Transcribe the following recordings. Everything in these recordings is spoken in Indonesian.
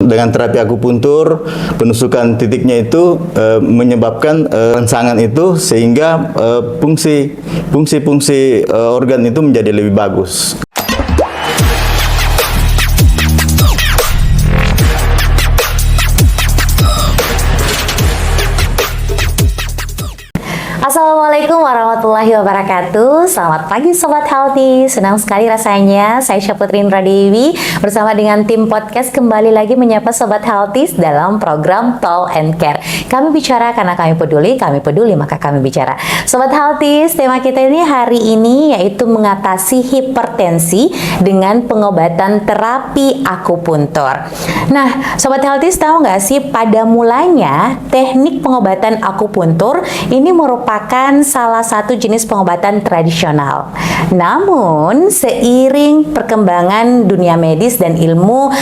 dengan terapi akupuntur, penusukan titiknya itu menyebabkan rangsangan itu sehingga fungsi organ itu menjadi lebih bagus. Assalamualaikum warahmatullahi wabarakatuh. Selamat pagi Sobat Healthy. Senang sekali rasanya saya Syafutri Indra Dewi bersama dengan tim podcast kembali lagi menyapa Sobat Healthy dalam program Talk and Care. Kami bicara karena kami peduli maka kami bicara. Sobat Healthy, tema kita ini hari ini yaitu mengatasi hipertensi dengan pengobatan terapi akupuntur. Nah, Sobat Healthy tahu nggak sih pada mulanya teknik pengobatan akupuntur ini merupakan salah satu jenis pengobatan tradisional. Namun, seiring perkembangan dunia medis dan ilmu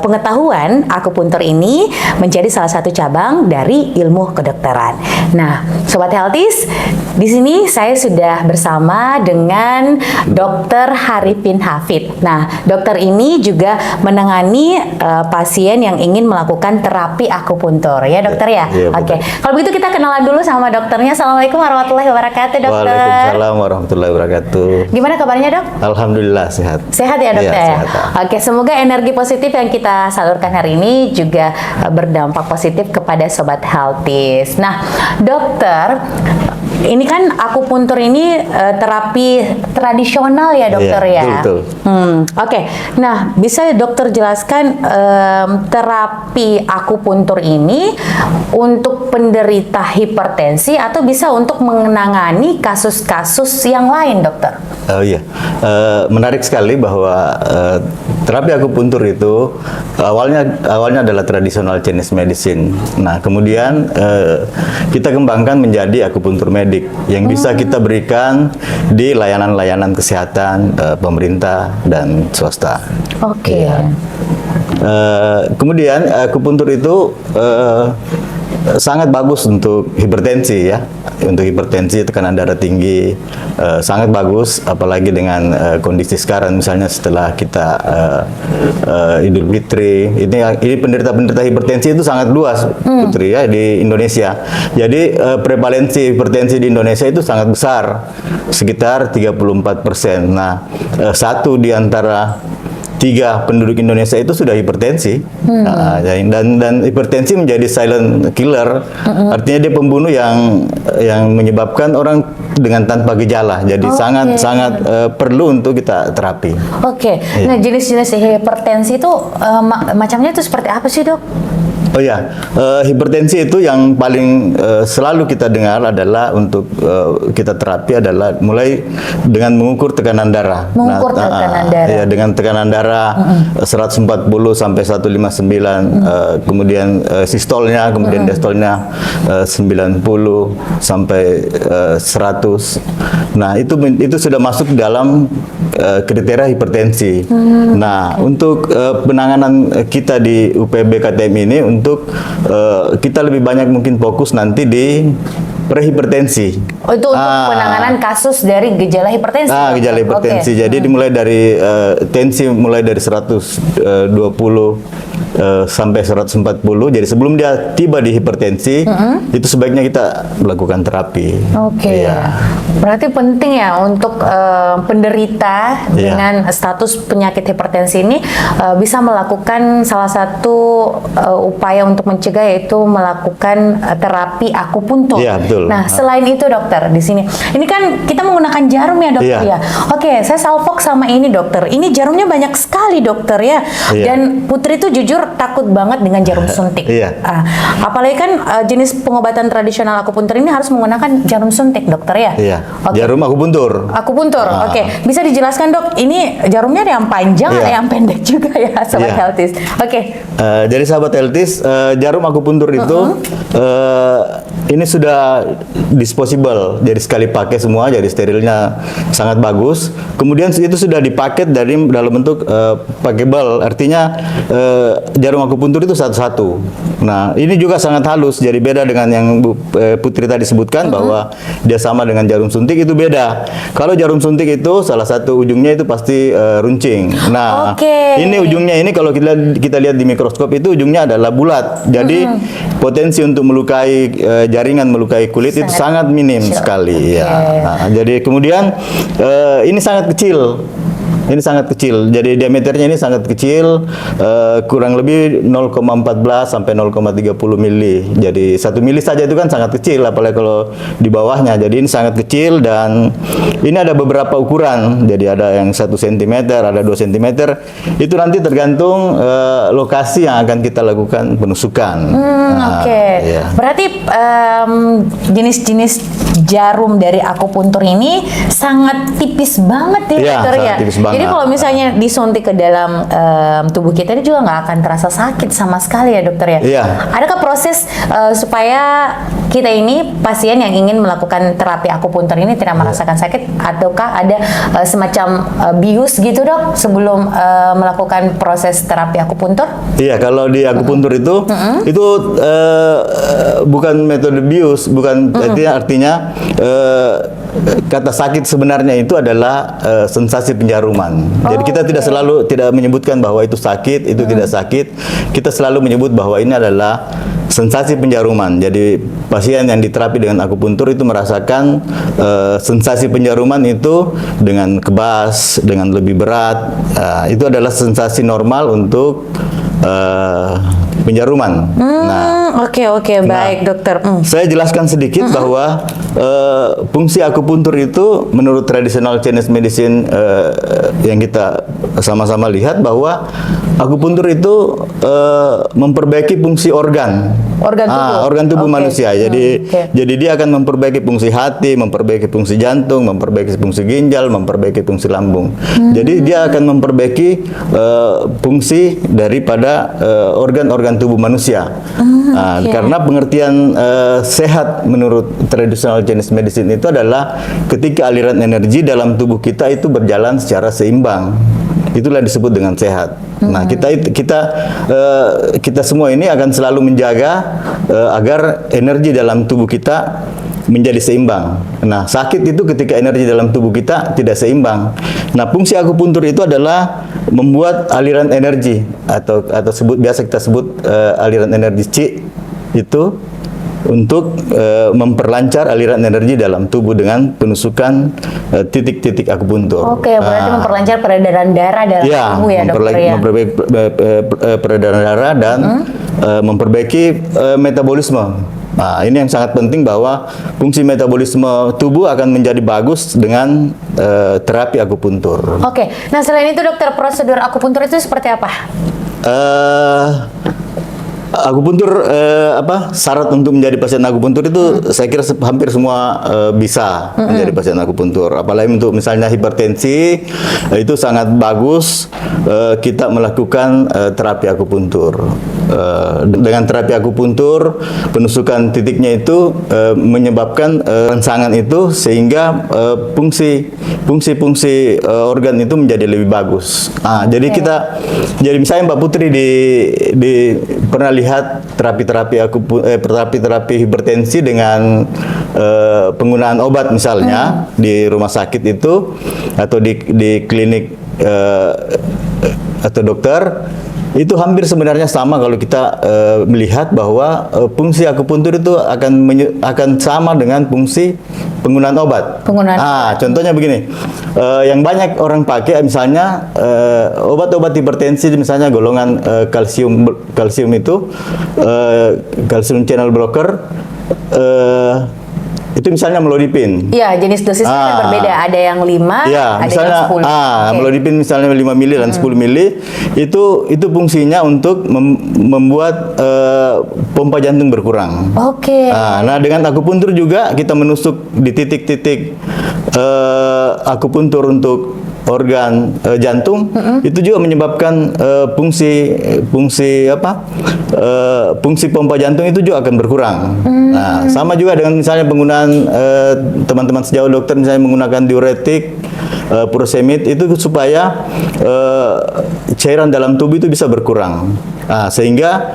pengetahuan, akupuntur ini menjadi salah satu cabang dari ilmu kedokteran. Nah, Sobat Healthies, di sini saya sudah bersama dengan Dr. Haripin Hafid. Nah, dokter ini juga menangani pasien yang ingin melakukan terapi akupuntur, ya dokter ya? Iya, Oke. Kalau begitu kita kenalan dulu sama dokternya. Assalamualaikum warahmatullahi wabarakatuh, dokter. Waalaikumsalam warahmatullahi wabarakatuh. Gimana kabarnya, dok? Alhamdulillah sehat. Sehat ya, dokter? Iya, Ya? sehat. Oke, semoga energi positif yang kita salurkan hari ini juga berdampak positif kepada Sobat Healthies. Nah, dokter, ini kan akupuntur ini terapi tradisional ya, dokter, Iya, ya? betul. Oke. Nah, bisa dokter jelaskan terapi akupuntur ini untuk penderita hipertensi atau bisa untuk menangani kasus-kasus yang lain, dokter? Oh iya, menarik sekali bahwa terapi akupuntur itu awalnya adalah tradisional Chinese medicine. Nah, kemudian kita kembangkan menjadi akupuntur medik yang bisa kita berikan di layanan-layanan kesehatan pemerintah dan swasta. Oke. Iya. Kemudian akupuntur itu sangat bagus untuk hipertensi ya, untuk hipertensi, tekanan darah tinggi, sangat bagus, apalagi dengan kondisi sekarang misalnya setelah kita Idul Fitri, ini penderita-penderita hipertensi itu sangat luas, Putri, ya, di Indonesia. Jadi prevalensi hipertensi di Indonesia itu sangat besar, sekitar 34%. Nah, satu di antara 3 penduduk Indonesia itu sudah hipertensi. Dan hipertensi menjadi silent killer. Artinya dia pembunuh yang menyebabkan orang dengan tanpa gejala. Jadi sangat perlu untuk kita terapi. Oke. Iya. Nah, jenis-jenis hipertensi itu macamnya itu seperti apa sih, dok? Oh ya, hipertensi itu yang paling selalu kita dengar adalah untuk kita terapi adalah mulai dengan mengukur tekanan darah. Mengukur tekanan darah. Ya, dengan tekanan darah 140 sampai 159, kemudian sistolnya, kemudian diastolnya 90 sampai 100. Nah, itu sudah masuk dalam kriteria hipertensi. Nah, untuk penanganan kita di UPB KTM ini untuk kita lebih banyak mungkin fokus nanti di prehipertensi. Oh, itu untuk penanganan kasus dari gejala hipertensi. Gejala hipertensi. Okay. Jadi dimulai dari tensi mulai dari 120 sampai 140. Jadi sebelum dia tiba di hipertensi, itu sebaiknya kita melakukan terapi. Oke. Iya. Berarti penting ya untuk penderita dengan status penyakit hipertensi ini bisa melakukan salah satu upaya untuk mencegah, yaitu melakukan terapi akupuntur. Iya, betul. Nah, selain itu dokter, di sini ini kan kita menggunakan jarum ya, dokter, Iya. ya. Oke, saya salvok sama ini, dokter. Ini jarumnya banyak sekali, dokter, ya. Iya. Dan Putri itu jujur takut banget dengan jarum suntik. Iya. Apalagi kan jenis pengobatan tradisional akupuntur ini harus menggunakan jarum suntik, dokter, ya. Iya. Oke. Jarum akupuntur. Akupuntur, oke. Bisa dijelaskan, dok, ini jarumnya ada yang panjang, Iya. ada yang pendek juga ya, Sobat Iya. Healthies. Oke. Jadi sahabat Healthies, jarum akupuntur itu ini sudah disposable, jadi sekali pakai semua, jadi sterilnya sangat bagus. Kemudian itu sudah dipaket dalam bentuk packable, artinya jarum akupuntur itu satu-satu. Nah, ini juga sangat halus, jadi beda dengan yang Bu Putri tadi sebutkan bahwa dia sama dengan jarum suntik, itu beda. Kalau jarum suntik itu salah satu ujungnya itu pasti runcing. Nah, ini ujungnya ini kalau kita lihat di mikroskop itu ujungnya adalah bulat. Jadi potensi untuk melukai jaringan, melukai kulit itu sangat minim sekali. Ya. Nah, jadi kemudian ini sangat kecil. Ini sangat kecil, jadi diameternya ini sangat kecil, kurang lebih 0,14 sampai 0,30 mili. Jadi 1 mili saja itu kan sangat kecil, apalagi kalau di bawahnya. Jadi ini sangat kecil dan ini ada beberapa ukuran. Jadi ada yang 1 cm, ada 2 cm. Itu nanti tergantung lokasi yang akan kita lakukan penusukan. Iya. Berarti jenis-jenis jarum dari akupuntur ini sangat tipis banget ya, dokter ya. Tipis banget. Jadi kalau misalnya disuntik ke dalam tubuh kita ini juga nggak akan terasa sakit sama sekali ya, dokter ya. Iya. Adakah proses supaya kita ini pasien yang ingin melakukan terapi akupuntur ini tidak merasakan sakit, ataukah ada semacam bius gitu, dok, sebelum melakukan proses terapi akupuntur? Iya, kalau di akupuntur itu bukan metode bius, bukan artinya kata sakit sebenarnya itu adalah sensasi penjaruman. Jadi kita tidak menyebutkan bahwa itu sakit, itu tidak sakit. Kita selalu menyebut bahwa ini adalah sensasi penjaruman. Jadi pasien yang diterapi dengan akupuntur itu merasakan sensasi penjaruman itu dengan kebas, dengan lebih berat. Itu adalah sensasi normal untuk penjaruman. Baik, dokter. Saya jelaskan sedikit bahwa fungsi akupuntur itu menurut traditional Chinese medicine yang kita sama-sama lihat bahwa akupuntur itu memperbaiki fungsi organ tubuh manusia. Jadi dia akan memperbaiki fungsi hati, memperbaiki fungsi jantung, memperbaiki fungsi ginjal, memperbaiki fungsi lambung. Jadi dia akan memperbaiki fungsi daripada organ-organ tubuh manusia. Karena pengertian sehat menurut traditional Chinese medicine itu adalah ketika aliran energi dalam tubuh kita itu berjalan secara seimbang. Itulah disebut dengan sehat. Nah, kita semua ini akan selalu menjaga agar energi dalam tubuh kita menjadi seimbang. Nah, sakit itu ketika energi dalam tubuh kita tidak seimbang. Nah, fungsi akupuntur itu adalah membuat aliran energi atau biasa kita sebut aliran energi Qi itu untuk memperlancar aliran energi dalam tubuh dengan penusukan titik-titik akupuntur. Berarti memperlancar peredaran darah dalam tubuh ya, dokter ya. Memperbaiki peredaran darah dan memperbaiki metabolisme. Nah, ini yang sangat penting bahwa fungsi metabolisme tubuh akan menjadi bagus dengan terapi akupuntur. Nah selain itu, dokter, prosedur akupuntur itu seperti apa? Akupuntur syarat untuk menjadi pasien akupuntur itu saya kira hampir semua bisa menjadi pasien akupuntur. Apalagi untuk misalnya hipertensi itu sangat bagus kita melakukan terapi akupuntur. Dengan terapi akupuntur penusukan titiknya itu menyebabkan rangsangan itu sehingga fungsi organ itu menjadi lebih bagus. Jadi misalnya Mbak Putri pernah lihat terapi hipertensi dengan penggunaan obat misalnya di rumah sakit itu atau di klinik atau dokter, itu hampir sebenarnya sama kalau kita melihat bahwa fungsi akupuntur itu akan sama dengan fungsi penggunaan obat. Contohnya begini, yang banyak orang pakai misalnya obat-obat hipertensi, misalnya golongan kalsium itu kalsium channel blocker. Itu misalnya melodipin. Iya, jenis dosisnya kan berbeda. Ada yang 5, ada misalnya, yang 10. Melodipin misalnya 5 mili dan 10 mili, itu fungsinya untuk membuat pompa jantung berkurang. Nah, dengan akupuntur juga kita menusuk di titik-titik akupuntur untuk jantung, itu juga menyebabkan fungsi pompa jantung itu juga akan berkurang. Nah, sama juga dengan misalnya penggunaan teman-teman sejauh dokter misalnya menggunakan diuretik, furosemid itu supaya cairan dalam tubuh itu bisa berkurang. Nah, sehingga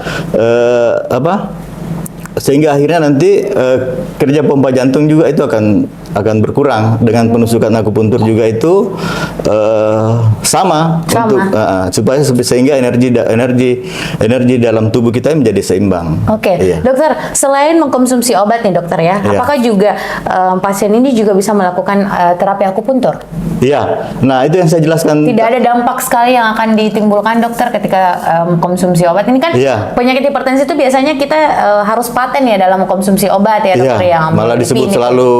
sehingga akhirnya nanti kerja pompa jantung juga itu akan berkurang. Dengan penusukan akupuntur juga itu sama. Untuk supaya sehingga energi dalam tubuh kita menjadi seimbang. Oke, Iya. dokter, selain mengkonsumsi obat nih dokter ya, Iya. apakah juga pasien ini juga bisa melakukan terapi akupuntur? Iya. Nah, itu yang saya jelaskan. Tidak ada dampak sekali yang akan ditimbulkan dokter ketika konsumsi obat ini kan? Iya. Penyakit hipertensi itu biasanya kita harus paten ya dalam konsumsi obat ya dokter Iya, yang malah disebut berlebih selalu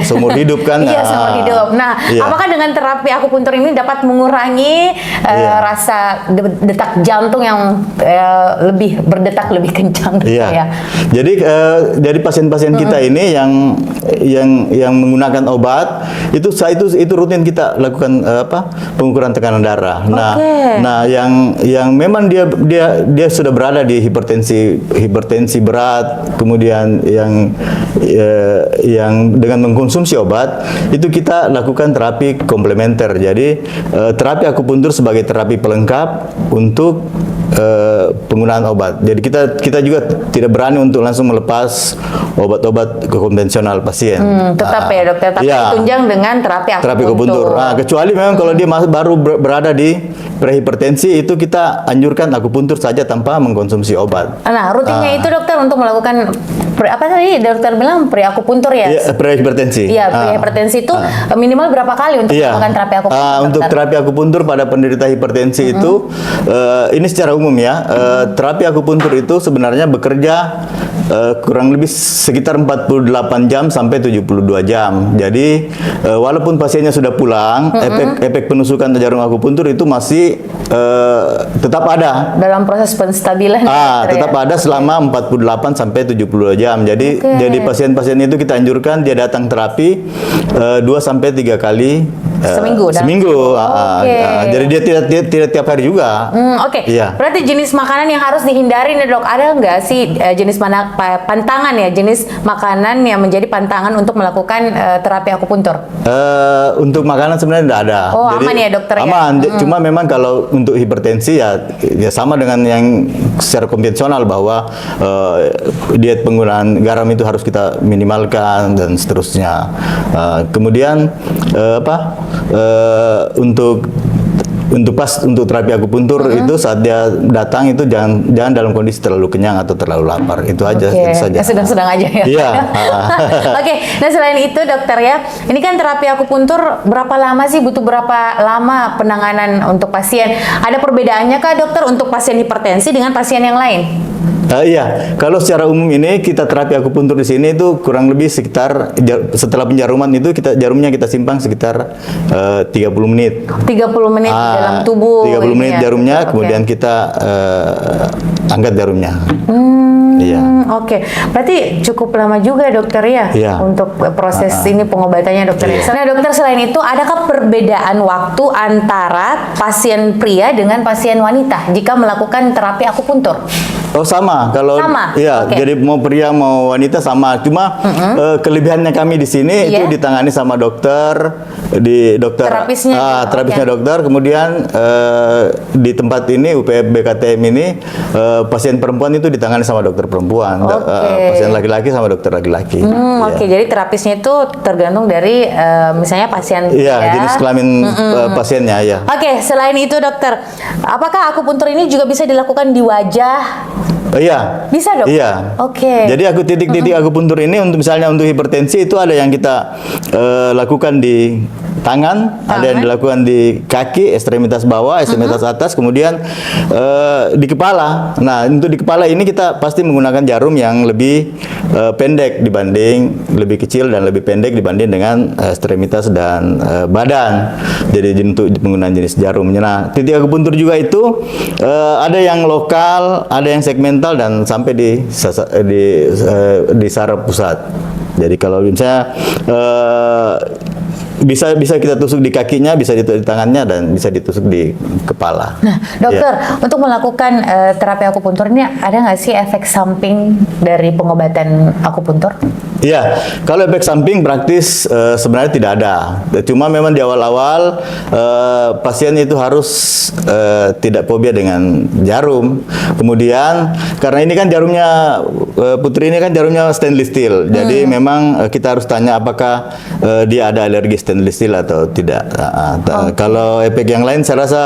seumur hidup kan. Iya, seumur hidup. Nah, iya. apakah dengan terapi akupuntur ini dapat mengurangi Iya. rasa detak jantung yang lebih berdetak lebih kencang gitu Iya. ya? Jadi dari pasien-pasien kita ini yang menggunakan obat itu rutin kita lakukan pengukuran tekanan darah. Nah, Oke. nah yang memang dia sudah berada di hipertensi berat, kemudian yang dengan mengkonsumsi obat itu kita lakukan terapi komplementer. Jadi terapi akupuntur sebagai terapi pelengkap untuk penggunaan obat. Jadi kita juga tidak berani untuk langsung melepas obat-obat konvensional pasien. Tetap ya dokter, tapi iya. ditunjang dengan terapi akupuntur. Nah, kecuali memang kalau dia baru berada di prehipertensi itu kita anjurkan akupuntur saja tanpa mengkonsumsi obat. Nah, rutinnya itu dokter untuk melakukan apa tadi dokter bilang pre-akupuntur ya? Iya, prehipertensi. Iya, pre-hipertensi itu minimal berapa kali untuk melakukan terapi akupuntur? Untuk terapi akupuntur pada penderita hipertensi itu ini secara umum ya, terapi akupuntur itu sebenarnya bekerja kurang lebih sekitar 48 jam sampai 72 jam. Jadi walaupun pasiennya sudah pulang, efek penusukan jarum akupuntur itu masih tetap ada. Dalam proses penstabilan dokter, Tetap ada selama 48 sampai 72 jam. Jadi pasien-pasien itu kita anjurkan dia datang terapi 2 sampai 3 kali seminggu. Seminggu. Jadi dia tidak tiap hari juga. Oke. Iya. Berarti jenis makanan yang harus dihindari nih dok, ada nggak sih jenis pantangan ya, jenis makanan yang menjadi pantangan untuk melakukan terapi akupuntur? Untuk makanan sebenarnya tidak ada. Oh, aman ya, dokter, ya? Aman. Cuma memang kalau untuk hipertensi ya sama dengan yang secara konvensional bahwa diet penggunaan garam itu harus kita minimalkan dan seterusnya. Kemudian untuk terapi akupuntur itu saat dia datang itu jangan dalam kondisi terlalu kenyang atau terlalu lapar. Itu aja, itu saja. Sedang-sedang aja ya. Iya. Oke, nah selain itu dokter ya, ini kan terapi akupuntur berapa lama sih, butuh berapa lama penanganan untuk pasien? Ada perbedaannya kah dokter untuk pasien hipertensi dengan pasien yang lain? Iya, kalau secara umum ini kita terapi akupuntur di sini itu kurang lebih sekitar setelah penjaruman itu jarumnya kita simpang sekitar 30 menit. 30 menit di dalam tubuh. 30 menit jarumnya, Oke. kemudian kita angkat jarumnya. Iya. Oke, berarti cukup lama juga dokter ya Iya. untuk proses ini pengobatannya dokter. Iya. Nah dokter, selain itu adakah perbedaan waktu antara pasien pria dengan pasien wanita jika melakukan terapi akupuntur? Oh sama, kalau Sama? iya, Oke. jadi mau pria mau wanita sama. Cuma kelebihannya kami di sini itu Iya. ditangani sama dokter Terapisnya. terapisnya Oke. dokter. Kemudian di tempat ini UPF BKTM ini pasien perempuan itu ditangani sama dokter perempuan, Oke. pasien laki-laki sama dokter laki-laki. Iya. Oke, jadi terapisnya itu tergantung dari misalnya pasien Iya, ya. jenis kelamin pasiennya ya. Oke, selain itu dokter, apakah akupuntur ini juga bisa dilakukan di wajah? Iya. Bisa dok? Iya. Oke. Jadi titik-titik akupuntur ini misalnya untuk hipertensi itu ada yang kita lakukan di tangan, ada yang dilakukan di kaki, ekstremitas bawah, ekstremitas atas, kemudian di kepala. Nah, untuk di kepala ini kita pasti menggunakan jarum yang lebih lebih kecil dan lebih pendek dibanding dengan ekstremitas dan badan. Jadi untuk penggunaan jenis jarumnya. Nah, titik akupuntur juga itu ada yang lokal, ada yang segmental dan sampai di saraf pusat. Jadi kalau misalnya bisa kita tusuk di kakinya, bisa ditusuk di tangannya, dan bisa ditusuk di kepala. Nah, dokter, untuk melakukan terapi akupuntur ini ada nggak sih efek samping dari pengobatan akupuntur? Iya, kalau efek samping praktis sebenarnya tidak ada. Cuma memang di awal-awal pasien itu harus tidak fobia dengan jarum. Kemudian karena ini kan jarumnya Putri ini kan jarumnya stainless steel. Jadi memang kita harus tanya apakah dia ada alergi stainless steel atau tidak. Kalau efek yang lain saya rasa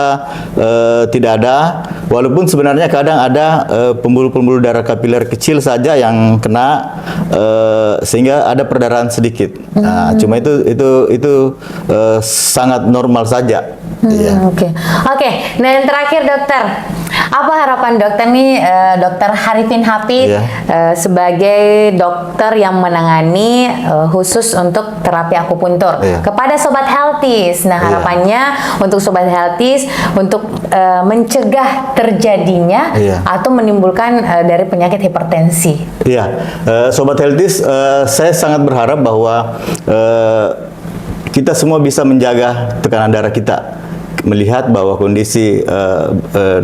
tidak ada. Walaupun sebenarnya kadang ada pembuluh-pembuluh darah kapiler kecil saja yang kena sehingga ada perdarahan sedikit. Nah, cuma itu sangat normal saja. Oke. Nah yang terakhir dokter, apa harapan dokter nih, Dokter Harifin Hafid sebagai dokter yang menangani khusus untuk terapi akupuntur kepada sobat healthies. Nah harapannya untuk sobat healthies untuk mencegah terjadinya atau menimbulkan dari penyakit hipertensi. Iya, sobat healthies, saya sangat berharap bahwa kita semua bisa menjaga tekanan darah kita. Melihat bahwa kondisi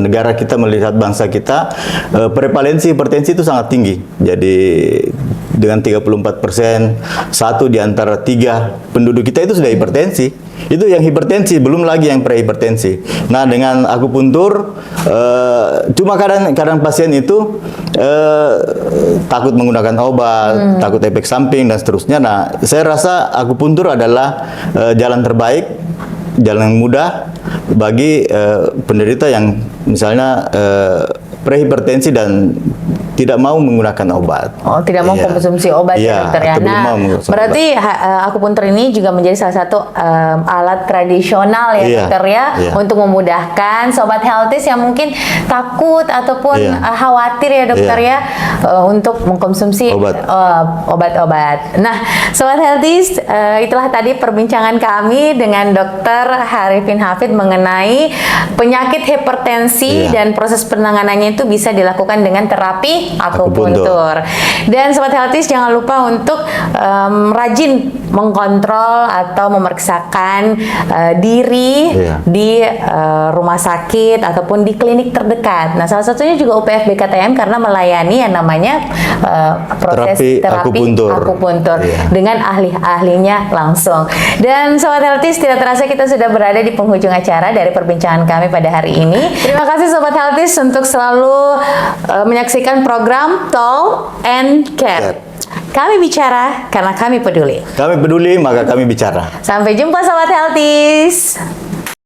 negara kita, melihat bangsa kita, prevalensi hipertensi itu sangat tinggi. Jadi dengan 34%, 1 di antara 3 penduduk kita itu sudah hipertensi. Itu yang hipertensi, belum lagi yang prehipertensi. Nah, dengan akupuntur, cuma kadang pasien itu takut menggunakan obat, takut efek samping dan seterusnya. Nah, saya rasa akupuntur adalah jalan terbaik, jalan yang mudah bagi penderita yang misalnya prehipertensi dan tidak mau menggunakan obat. Oh, tidak mau konsumsi obat ya dokter ya. Nah, berarti akupuntur ini juga menjadi salah satu alat tradisional ya dokter ya, untuk memudahkan sobat healthies yang mungkin takut ataupun khawatir ya dokter ya untuk mengkonsumsi obat-obat. Nah, sobat healthies, itulah tadi perbincangan kami dengan Dokter Harifin Hafid mengenai penyakit hipertensi dan proses penanganannya itu bisa dilakukan dengan terapi akupuntur. Dan sobat healthies jangan lupa untuk rajin mengkontrol atau memeriksakan diri di rumah sakit ataupun di klinik terdekat. Nah, salah satunya juga UPF BKTM karena melayani yang namanya proses terapi akupuntur dengan ahli-ahlinya langsung. Dan sobat healthies, tidak terasa kita sudah berada di penghujung acara dari perbincangan kami pada hari ini. Terima kasih sobat healthies untuk selalu menyaksikan program Talk and Care. Kami bicara karena kami peduli. Kami peduli, maka kami bicara. Sampai jumpa sobat healthies.